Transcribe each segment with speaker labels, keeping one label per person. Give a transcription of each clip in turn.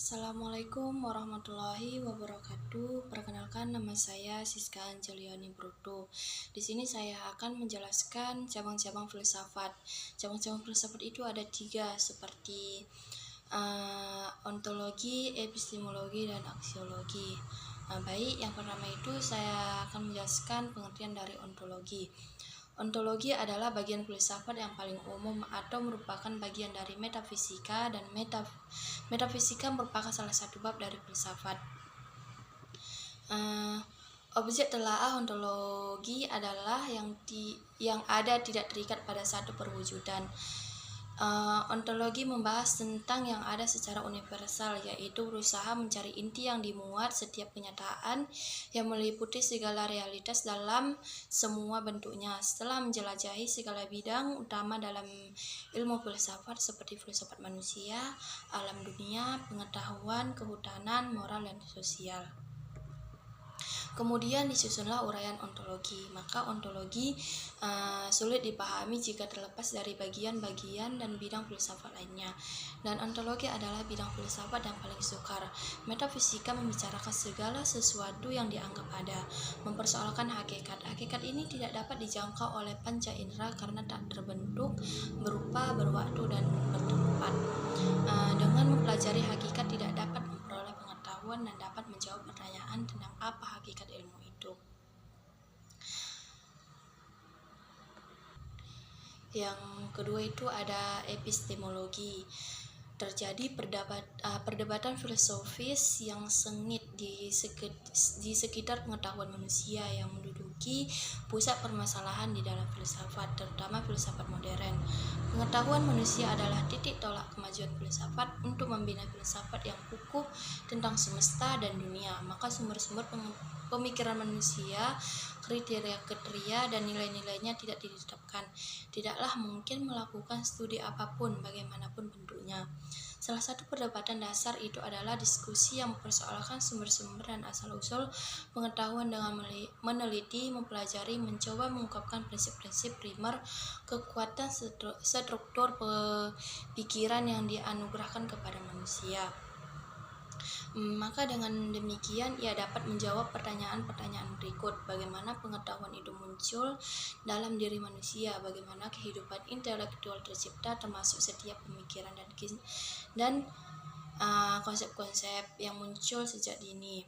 Speaker 1: Assalamualaikum warahmatullahi wabarakatuh. Perkenalkan, nama saya Siska Anjeliani Bruto. Di sini saya akan menjelaskan cabang-cabang filsafat. Cabang-cabang filsafat itu ada 3 seperti ontologi, epistemologi, dan aksiologi. Baik, yang pertama itu saya akan menjelaskan pengertian dari ontologi. Ontologi adalah bagian filsafat yang paling umum atau merupakan bagian dari metafisika, dan metafisika merupakan salah satu bab dari filsafat. Objek telaah ontologi adalah yang ada tidak terikat pada satu perwujudan. Ontologi membahas tentang yang ada secara universal, yaitu berusaha mencari inti yang dimuat setiap kenyataan yang meliputi segala realitas dalam semua bentuknya. Setelah menjelajahi segala bidang utama dalam ilmu filsafat seperti filsafat manusia, alam dunia, pengetahuan, kehutanan, moral, dan sosial. Kemudian disusunlah uraian ontologi. Maka ontologi sulit dipahami jika terlepas dari bagian-bagian dan bidang filsafat lainnya. Dan ontologi adalah bidang filsafat yang paling sukar. Metafisika membicarakan segala sesuatu yang dianggap ada, mempersoalkan hakikat. Hakikat ini tidak dapat dijangkau oleh panca indera karena tak terbentuk, berupa, berwaktu, dan bertempat. Dengan mempelajari hakikat tidak dapat memperoleh pengetahuan dan dapat menjawab pertanyaan tentang apa hakikat ilmu itu. Yang kedua itu ada epistemologi. Terjadi perdebatan filosofis yang sengit di sekitar pengetahuan manusia yang menduduki pusat permasalahan di dalam filsafat, terutama filsafat modern. Pengetahuan manusia adalah titik tolak kemajuan filsafat untuk membina filsafat yang kukuh tentang semesta dan dunia. Maka sumber-sumber pemikiran manusia, kriteria dan nilai-nilainya tidak ditetapkan. Tidaklah mungkin melakukan studi apapun, bagaimanapun bentuknya. Salah satu perdebatan dasar itu adalah diskusi yang mempersoalkan sumber-sumber dan asal-usul pengetahuan dengan meneliti, mempelajari, mencoba mengungkapkan prinsip-prinsip primer, kekuatan struktur pikiran yang dianugerahkan kepada manusia. Maka dengan demikian ia dapat menjawab pertanyaan-pertanyaan berikut: bagaimana pengetahuan itu muncul dalam diri manusia, bagaimana kehidupan intelektual tercipta, termasuk setiap pemikiran dan konsep-konsep yang muncul sejak dini.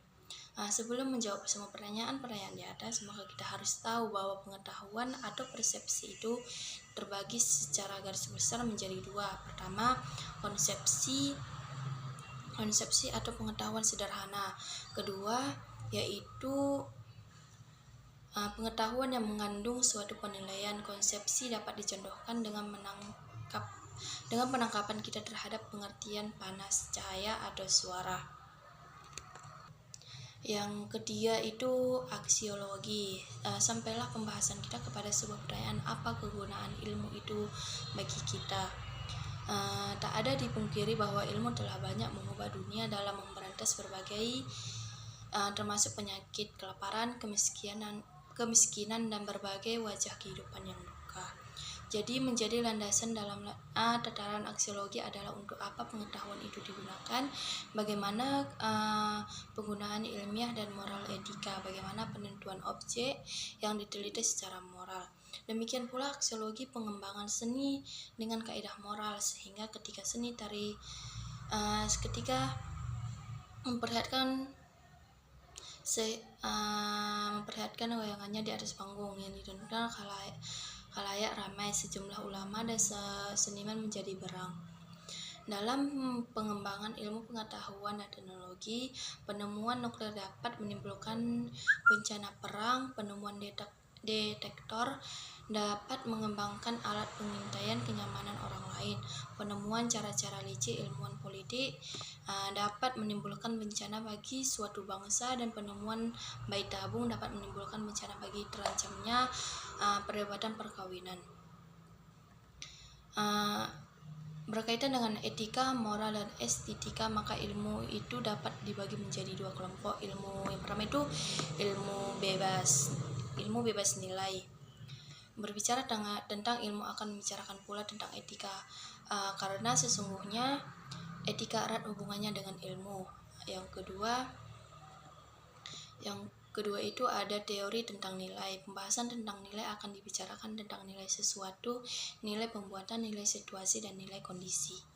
Speaker 1: Sebelum menjawab semua pertanyaan-pertanyaan di atas, maka kita harus tahu bahwa pengetahuan atau persepsi itu terbagi secara garis besar menjadi 2. Pertama, konsepsi atau pengetahuan sederhana. Kedua, yaitu pengetahuan yang mengandung suatu penilaian. Konsepsi dapat dicontohkan dengan penangkapan kita terhadap pengertian panas, cahaya, atau suara. Yang ketiga itu aksiologi. Sampailah pembahasan kita kepada sebuah pertanyaan: apa kegunaan ilmu itu bagi kita? Tak ada dipungkiri bahwa ilmu telah banyak mengubah dunia dalam memberantas berbagai termasuk penyakit, kelaparan, kemiskinan dan berbagai wajah kehidupan yang duka. Jadi menjadi landasan dalam tataran aksiologi adalah untuk apa pengetahuan itu digunakan, bagaimana penggunaan ilmiah dan moral etika, bagaimana penentuan objek yang diteliti secara moral. Demikian pula aksiologi pengembangan seni dengan kaidah moral, sehingga ketika seni tari ketika memperlihatkan wayangannya di atas panggung yang ditonton khalayak ramai, sejumlah ulama dan seniman menjadi berang. Dalam pengembangan ilmu pengetahuan dan teknologi, penemuan nuklir dapat menimbulkan bencana perang, penemuan detektor dapat mengembangkan alat pengintaian kenyamanan orang lain, penemuan cara-cara licik ilmuwan politik dapat menimbulkan bencana bagi suatu bangsa, dan penemuan bayi tabung dapat menimbulkan bencana bagi terancamnya perdebatan perkawinan. Berkaitan dengan etika, moral, dan estetika, maka ilmu itu dapat dibagi menjadi 2 kelompok. Ilmu yang pertama itu ilmu bebas nilai. Berbicara tentang ilmu akan membicarakan pula tentang etika, karena sesungguhnya etika erat hubungannya dengan ilmu. Yang kedua itu ada teori tentang nilai. Pembahasan tentang nilai akan dibicarakan tentang nilai sesuatu, nilai pembuatan, nilai situasi, dan nilai kondisi.